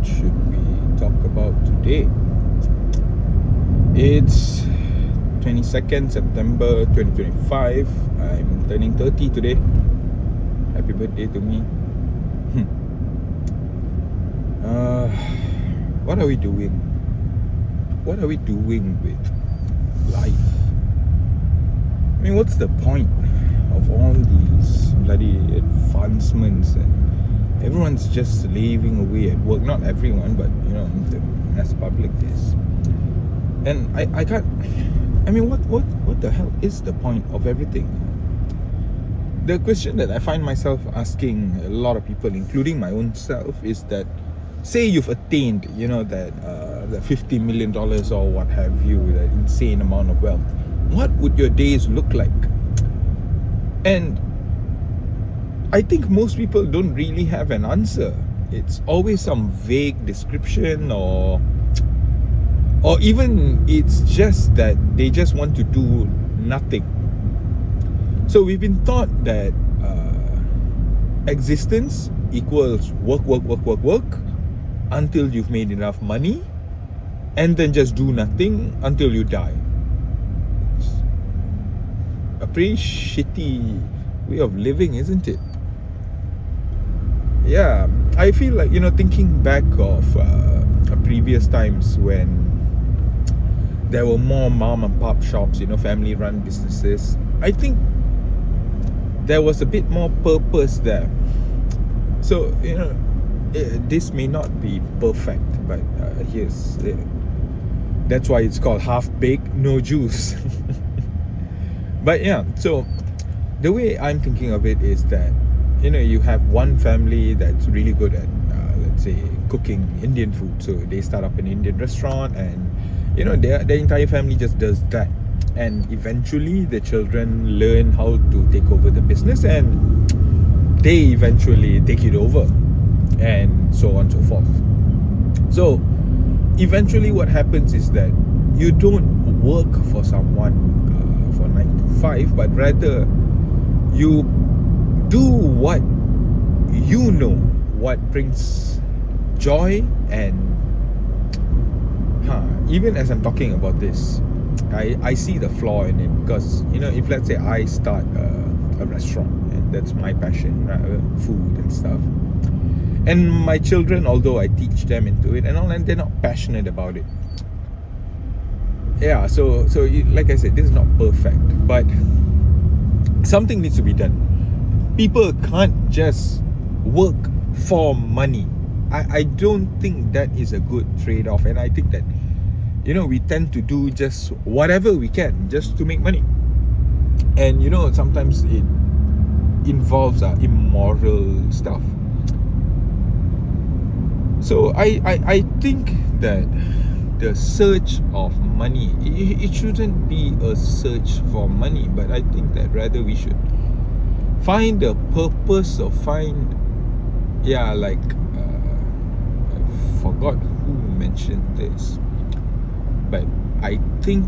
should we talk about today? It's 22nd September 2025. I'm turning 30 today. Happy birthday to me. What are we doing? What are we doing with life? I mean, what's the point of all these bloody advancements and everyone's just slaving away at work? Not everyone, but the mass public is. And I can't. I mean, what the hell is the point of everything? The question that I find myself asking a lot of people, including my own self, is that, say you've attained, that $50 million or what have you, that insane amount of wealth. What would your days look like? And I think most people don't really have an answer. It's always some vague description, or even it's just that they just want to do nothing. So we've been taught that existence equals work until you've made enough money, and then just do nothing until you die. It's a pretty shitty way of living, isn't it? Yeah, I feel like, thinking back of previous times when there were more mom and pop shops, family run businesses, I think there was a bit more purpose there. So, this may not be perfect, but that's why it's called half-baked, no juice. But yeah, so the way I'm thinking of it is that, you have one family that's really good at, let's say, cooking Indian food. So they start up an Indian restaurant, and, their entire family just does that. And eventually the children learn how to take over the business, and they eventually take it over, and so on and so forth. So eventually what happens is that you don't work for someone for 9 to 5, but rather you do what what brings joy. And even as I'm talking about this, I see the flaw in it, because if let's say I start a restaurant, and that's my passion, food and stuff, and my children, although I teach them into it and all, and they're not passionate about it. Yeah, so like I said, this is not perfect, but something needs to be done. People can't just work for money. I don't think that is a good trade-off, and I think that we tend to do just whatever we can just to make money. And sometimes it involves immoral stuff. So I think that the search of money, it shouldn't be a search for money, but I think that rather we should find a purpose, or I forgot who mentioned this, but I think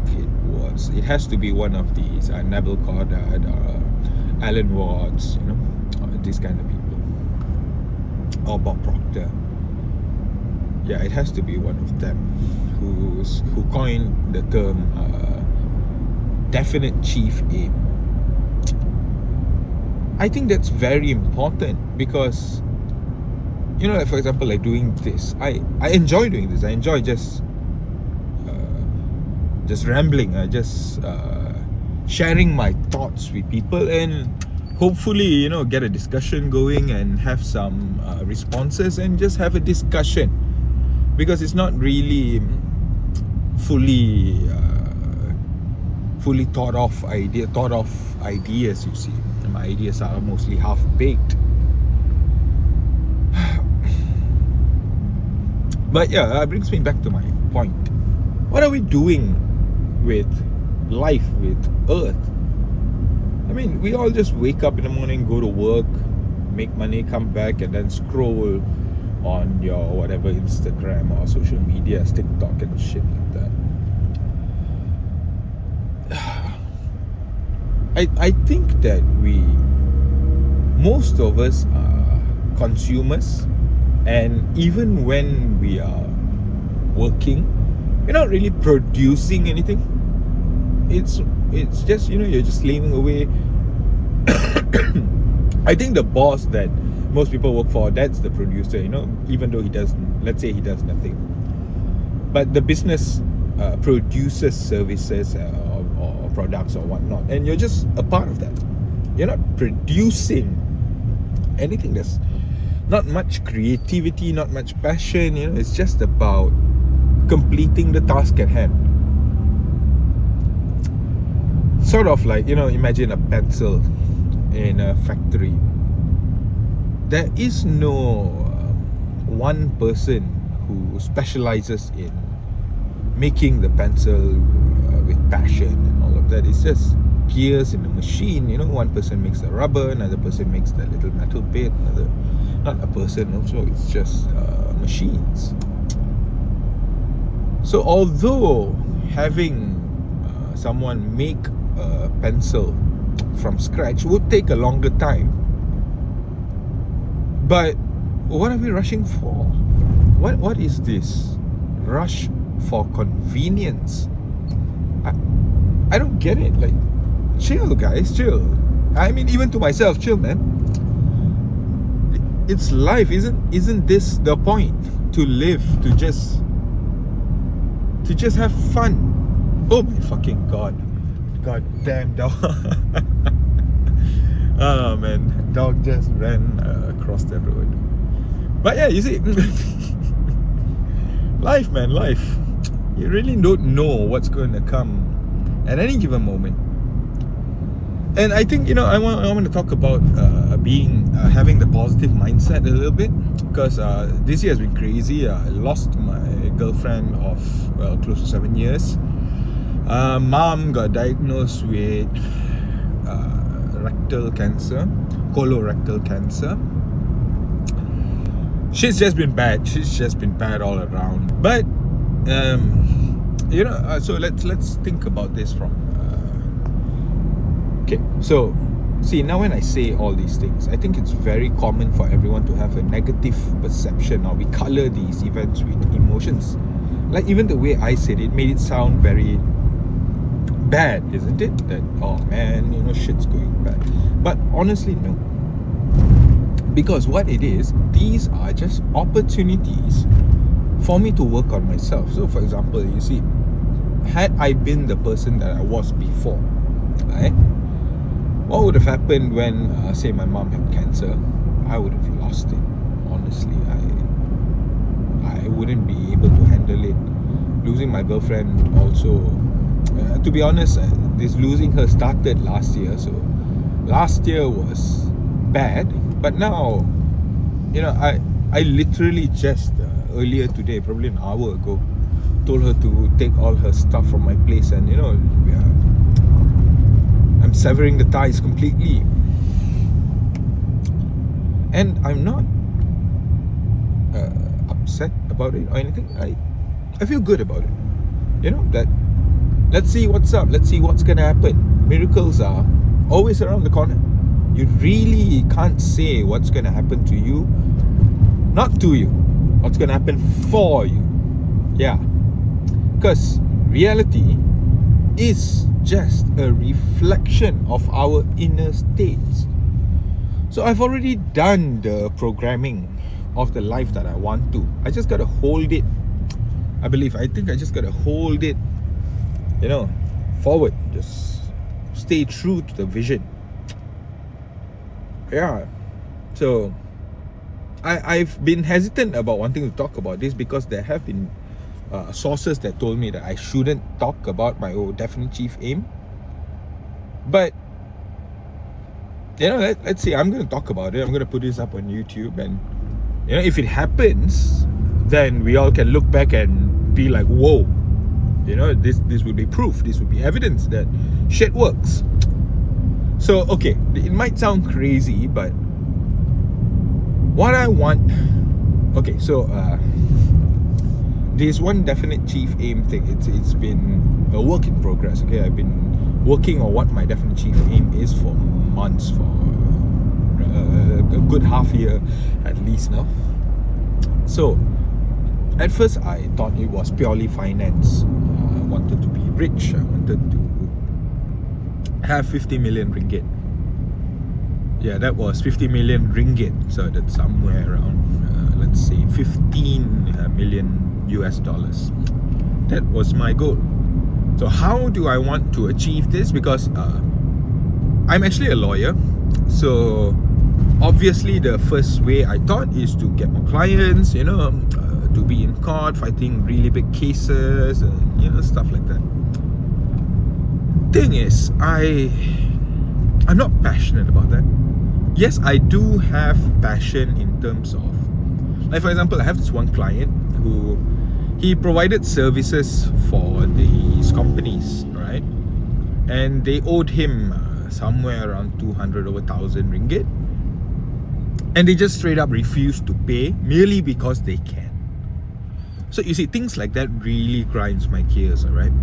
it has to be one of these Neville Goddard or Alan Watts, these kind of people, or Bob Proctor. Yeah, it has to be one of them who coined the term definite chief aim. I think that's very important, because like for example, like doing this, I enjoy doing this. I enjoy just rambling, just sharing my thoughts with people, and hopefully get a discussion going and have some responses, and just have a discussion, because it's not really fully thought of ideas. You see, my ideas are mostly half-baked. But yeah, that brings me back to my point. What are we doing with life, with Earth? I mean, we all just wake up in the morning, go to work, make money, come back, and then scroll on your whatever Instagram or social media, TikTok and shit like that. I think that most of us are consumers, And even when we are working, we're not really producing anything. It's just, you're just slaving away. I think the boss that most people work for, that's the producer, even though he does, let's say he does nothing. But the business produces services or products or whatnot, and you're just a part of that. You're not producing anything. There's not much creativity, not much passion. It's just about completing the task at hand. Sort of like, imagine a pencil in a factory. There is no one person who specializes in making the pencil with passion and all of that. It's just gears in the machine. One person makes the rubber, another person makes the little metal bit, another, not a person also, it's just machines. So although having someone make a pencil from scratch would take a longer time, but what are we rushing for? What is this rush for convenience? I don't get it. Like, chill, guys, chill. I mean, even to myself, chill, man. It's life. Isn't this the point? To live, to just have fun. Oh my fucking god damn dog. Oh man, dog just ran across the road. But yeah, you see, life, man, life. You really don't know what's going to come at any given moment. And I think, I want to talk about having the positive mindset a little bit, because this year has been crazy. I lost my girlfriend of close to 7 years. Mom got diagnosed with rectal cancer, colorectal cancer. She's just been bad all around. But so let's think about this from okay. So see, now when I say all these things, I think it's very common for everyone to have a negative perception, or we color these events with emotions. Like, even the way I said it made it sound very bad, isn't it? That, oh man, shit's going bad. But honestly, no. Because what it is, these are just opportunities for me to work on myself. So for example, you see, had I been the person that I was before, right, what would have happened when say my mom had cancer? I would have lost it. Honestly, I wouldn't be able to handle it. Losing my girlfriend also, to be honest, this losing her started last year. So last year was bad, but now, I literally just earlier today, probably an hour ago, told her to take all her stuff from my place, and I'm severing the ties completely. And I'm not upset about it or anything. I feel good about it. That let's see what's up. Let's see what's gonna happen. Miracles are always around the corner. You really can't say what's gonna happen to you, not to you, what's gonna happen for you. Yeah, because reality is just a reflection of our inner states. So I've already done the programming of the life that I want to. I just gotta hold it. I think I just gotta hold it, forward. Just stay true to the vision. Yeah. So I've been hesitant about wanting to talk about this, because there have been sources that told me that I shouldn't talk about my definite chief aim. But let's see, I'm going to talk about it. I'm going to put this up on YouTube, and if it happens, then we all can look back and be like, whoa, this would be proof, this would be evidence that shit works. So okay, it might sound crazy, but what I want, okay, so there's one definite chief aim thing. It's been a work in progress. Okay, I've been working on what my definite chief aim is for months, for a good half year at least now. So at first I thought it was purely finance. I wanted to be rich. I wanted to have 50 million ringgit. Yeah, that was 50 million ringgit. So that's somewhere around, let's say, 15 million US dollars. That was my goal. So how do I want to achieve this? Because I'm actually a lawyer. So obviously the first way I thought is to get more clients, to be in court fighting really big cases and stuff like that. Thing is, I'm not passionate about that. Yes, I do have passion in terms of, like, for example, I have this one client who he provided services for these companies, right? And they owed him somewhere around 200 over 1,000 ringgit, and they just straight up refused to pay merely because they can. So you see, things like that really grinds my gears, alright?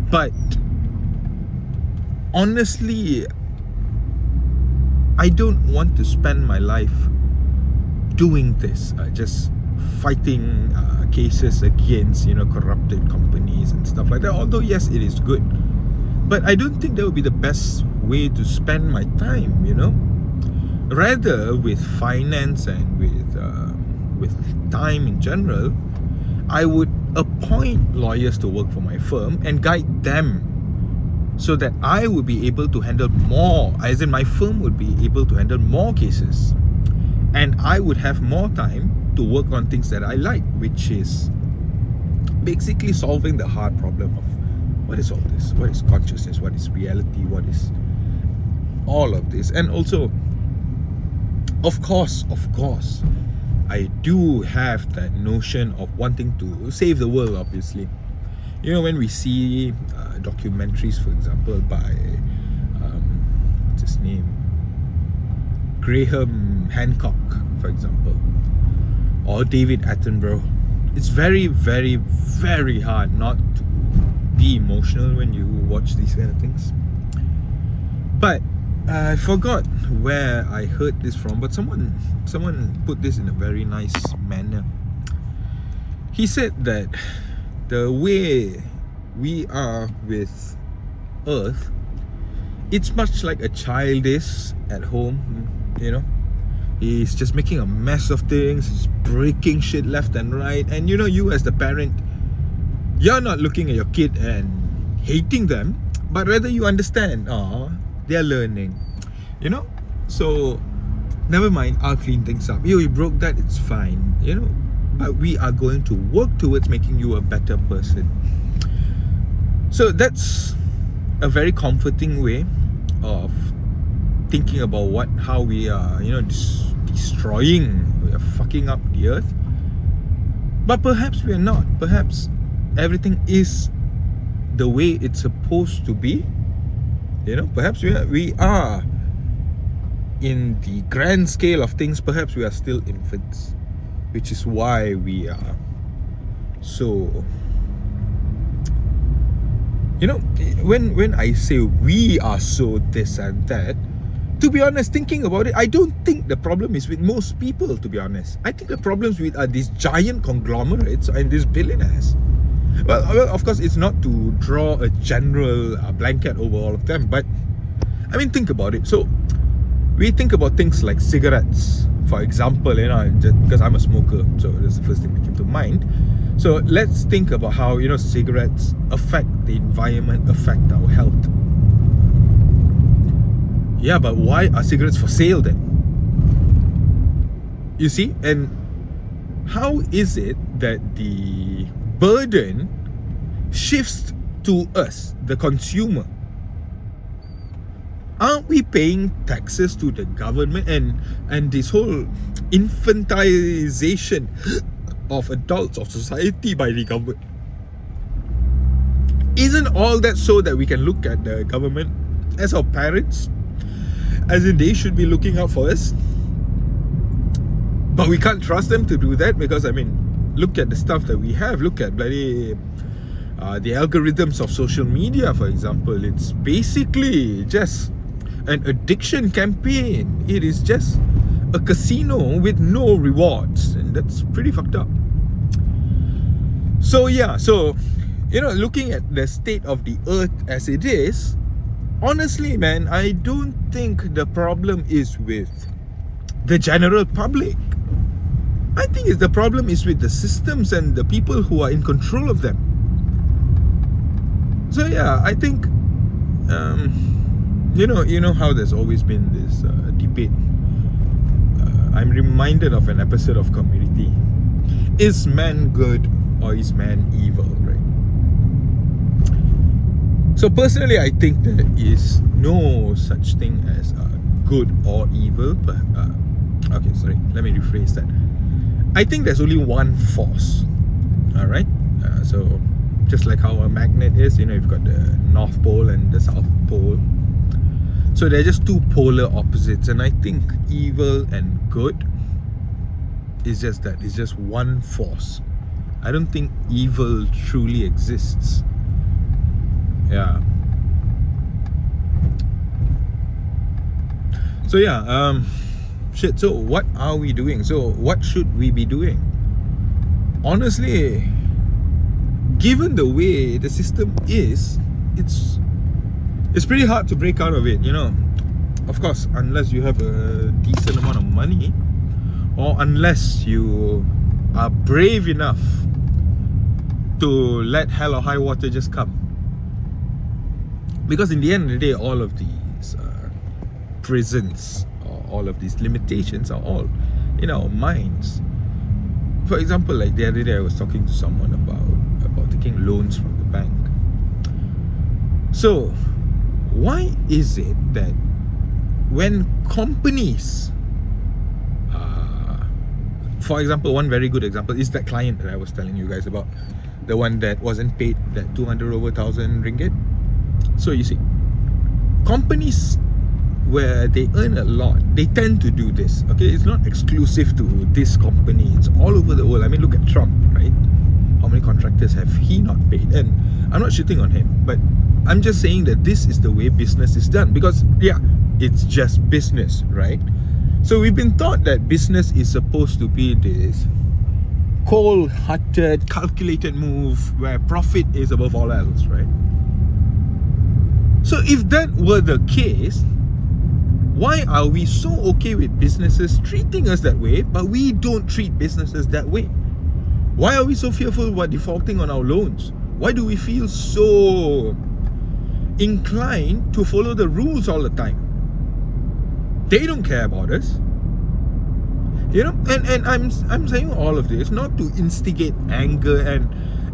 But honestly, I don't want to spend my life doing this, just fighting cases against corrupted companies and stuff like that. Although yes, it is good, but I don't think that would be the best way to spend my time. Rather, with finance and with time in general, I would appoint lawyers to work for my firm and guide them, so that I would be able to handle more, as in my firm would be able to handle more cases, and I would have more time to work on things that I like, which is basically solving the hard problem of what is all this, what is consciousness, what is reality, what is all of this. And also, of course, I do have that notion of wanting to save the world, obviously. When we see documentaries, for example, by what's his name, Graham Hancock, for example, or David Attenborough, it's very, very, very hard not to be emotional when you watch these kind of things. But I forgot where I heard this from, but someone put this in a very nice manner. He said that the way we are with Earth, it's much like a child is at home. He's just making a mess of things, he's breaking shit left and right, and you as the parent, you're not looking at your kid and hating them, but rather you understand, they're learning, so never mind, I'll clean things up. You broke that, it's fine, but we are going to work towards making you a better person. So that's a very comforting way of thinking about how we are, destroying, we are fucking up the earth. But perhaps we are not. Perhaps everything is the way it's supposed to be. Perhaps we are in the grand scale of things, perhaps we are still infants, which is why we are so, when I say we are so this and that, to be honest, thinking about it, I don't think the problem is with most people, to be honest. I think the problems with are these giant conglomerates and these billionaires. Well, of course, it's not to draw a general blanket over all of them, but I mean, think about it. So we think about things like cigarettes, for example, just because I'm a smoker, so that's the first thing that came to mind. So let's think about how cigarettes affect the environment, affect our health. Yeah, but why are cigarettes for sale then? You see, and how is it that the burden shifts to us, the consumer? Aren't we paying taxes to the government, and this whole infantilization of adults, of society by the government? Isn't all that so that we can look at the government as our parents, as in they should be looking out for us? But we can't trust them to do that, because look at the stuff that we have. Look at bloody the algorithms of social media, for example. It's basically just an addiction campaign. It is just a casino with no rewards, and that's pretty fucked up. So yeah, so looking at the state of the earth as it is, honestly, man, I don't think the problem is with the general public. I think the problem is with the systems and the people who are in control of them. So yeah, I think you know how there's always been this debate. I'm reminded of an episode of Community. Is man good or is man evil, right? So personally, I think there is no such thing as good or evil. But okay, sorry, let me rephrase that. I think there's only one force. All right. So just like how a magnet is, you've got the North Pole and the South Pole. So they're just two polar opposites, and I think evil and good is just that. It's just one force. I don't think evil truly exists. Yeah. So yeah, shit. So what are we doing? So what should we be doing? Honestly, given the way the system is, it's pretty hard to break out of it, Of course, unless you have a decent amount of money, or unless you are brave enough to let hell or high water just come. Because in the end of the day, all of these prisons or all of these limitations are all in our minds. For example, like the other day I was talking to someone about taking loans from the bank. So why is it that when companies, for example, one very good example is that client that I was telling you guys about, the one that wasn't paid that 200 over 1,000 ringgit. So you see, companies where they earn a lot, they tend to do this. Okay, it's not exclusive to this company, it's all over the world. I mean, look at Trump, right? How many contractors have he not paid? And I'm not shitting on him, but I'm just saying that this is the way business is done. Because yeah, it's just business, right? So we've been taught that business is supposed to be this cold-hearted, calculated move where profit is above all else, right? So if that were the case, why are we so okay with businesses treating us that way, but we don't treat businesses that way? Why are we so fearful about defaulting on our loans? Why do we feel so inclined to follow the rules all the time? They don't care about us, and I'm saying all of this not to instigate anger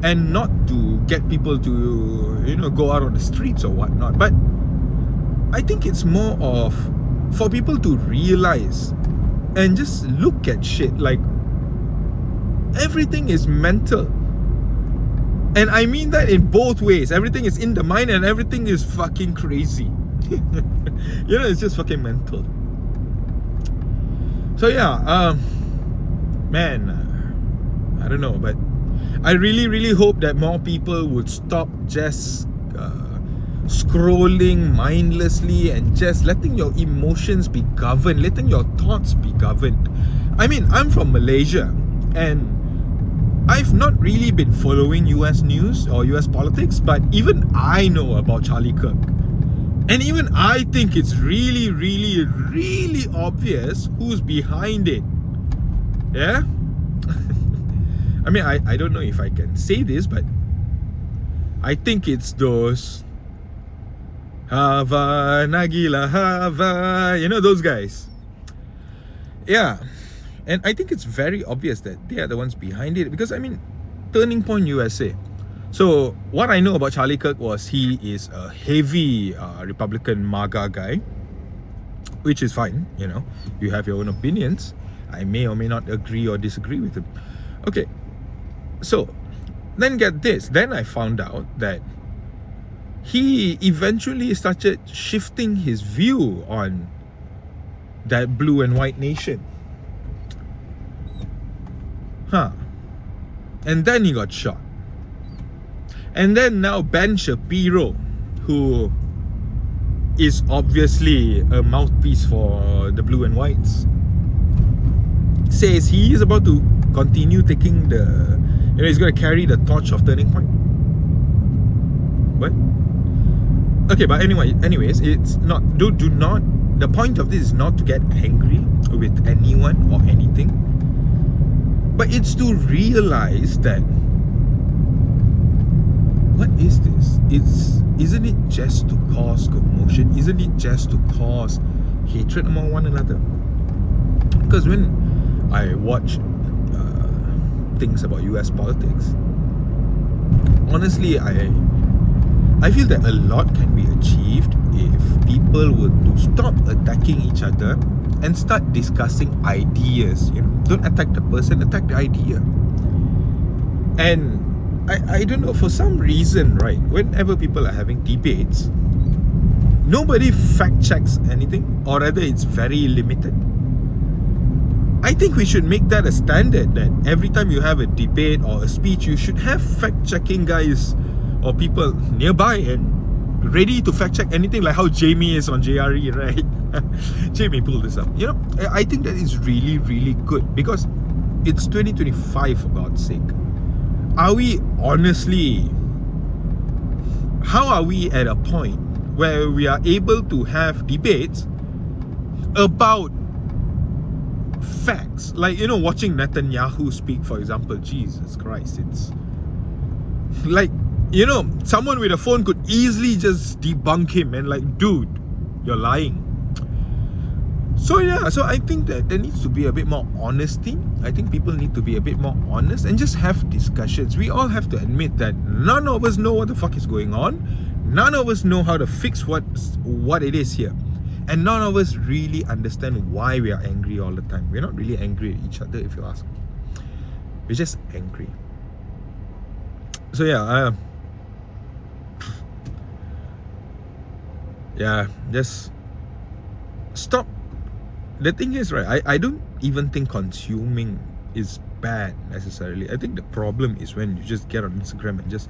and not to get people to go out on the streets or whatnot, but I think it's more of for people to realize and just look at shit like everything is mental. And I mean that in both ways. Everything is in the mind and everything is fucking crazy. It's just fucking mental. So yeah, man, I don't know, but I really, really hope that more people would stop just scrolling mindlessly and just letting your emotions be governed, letting your thoughts be governed. I mean, I'm from Malaysia, and I've not really been following US news or US politics, but even I know about Charlie Kirk. And even I think it's really, really, really obvious who's behind it. Yeah? I mean, I don't know if I can say this, but I think it's those Hava, Nagila, Hava, those guys. Yeah. And I think it's very obvious that they are the ones behind it. Because, I mean, Turning Point USA. So, what I know about Charlie Kirk was he is a heavy Republican MAGA guy. Which is fine, You have your own opinions. I may or may not agree or disagree with him. Okay. So, then get this. Then I found out that he eventually started shifting his view on that blue and white nation. And then he got shot. And then now Ben Shapiro, who is obviously a mouthpiece for the blue and whites, says he is about to continue taking the, he's going to carry the torch of Turning Point. What? Okay, but anyways, it's not, do not, the point of this is not to get angry with anyone or anything, but it's to realize that, what is this? Isn't it just to cause commotion? Isn't it just to cause hatred among one another? Because when I watch things about US politics, honestly, I feel that a lot can be achieved if people were to stop attacking each other and start discussing ideas. Don't attack the person, attack the idea. And I don't know, for some reason, right, whenever people are having debates, nobody fact checks anything, or rather it's very limited. I think we should make that a standard, that every time you have a debate or a speech, you should have fact checking guys or people nearby and ready to fact check anything, like how Jamie is on JRE, right? Jamie pulled this up. I think that is really, really good, because it's 2025, for God's sake. Are we honestly, how are we at a point where we are able to have debates about facts? Like, watching Netanyahu speak, for example, Jesus Christ, it's like, someone with a phone could easily just debunk him and like, dude, you're lying. So yeah, so I think that there needs to be a bit more honesty. I think people need to be a bit more honest and just have discussions. We all have to admit that none of us know what the fuck is going on. None of us know how to fix what it is here. And none of us really understand why we are angry all the time. We're not really angry at each other, if you ask me. We're just angry. So yeah, just stop. The thing is, right, I don't even think consuming is bad necessarily. I think the problem is when you just get on Instagram and just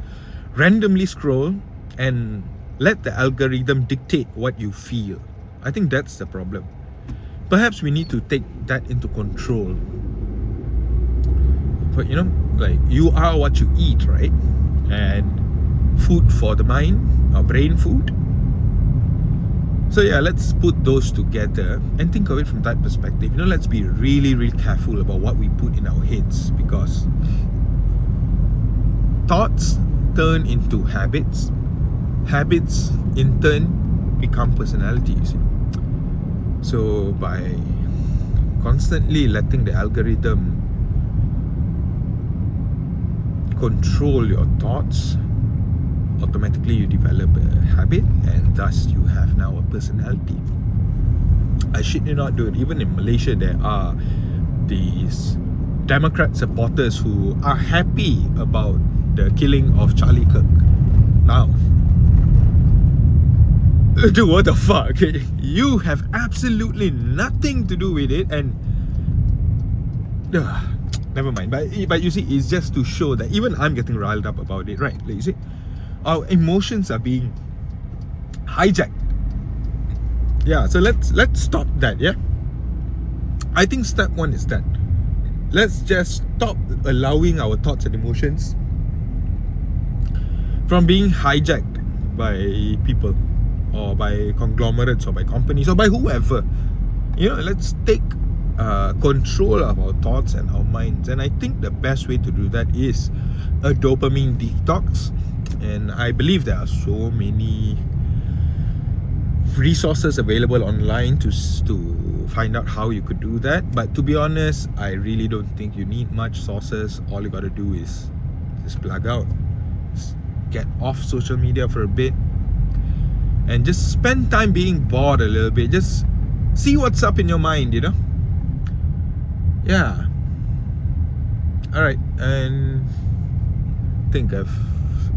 randomly scroll and let the algorithm dictate what you feel. I think that's the problem. Perhaps we need to take that into control. But like, you are what you eat, right? And food for the mind, or brain food. So yeah, let's put those together and think of it from that perspective. Let's be really, really careful about what we put in our heads, because thoughts turn into habits. Habits in turn become personality, you see. So by constantly letting the algorithm control your thoughts, automatically you develop a habit, and thus you have now a personality. I shit you not, dude. Even in Malaysia, there are these Democrat supporters who are happy about the killing of Charlie Kirk. Now, dude, what the fuck? You have absolutely nothing to do with it, and never mind. But you see, it's just to show that even I'm getting riled up about it, right? Like, you see, our emotions are being hijacked. Yeah, so let's stop that. Yeah, I think step one is that let's just stop allowing our thoughts and emotions from being hijacked by people, or by conglomerates, or by companies, or by whoever. Let's take control of our thoughts and our minds. And I think the best way to do that is a dopamine detox. And I believe there are so many resources available online to find out how you could do that. But to be honest, I really don't think you need much sources. All you gotta do is just plug out, just get off social media for a bit, and just spend time being bored a little bit. Just see what's up in your mind, Yeah. Alright, and I think I've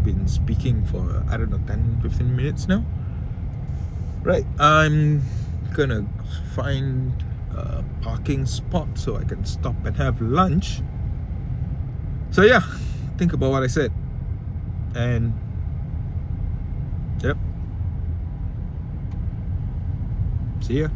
been speaking for, I don't know, 10-15 minutes now. Right, I'm gonna find a parking spot so I can stop and have lunch. So yeah, think about what I said. And yep, see ya.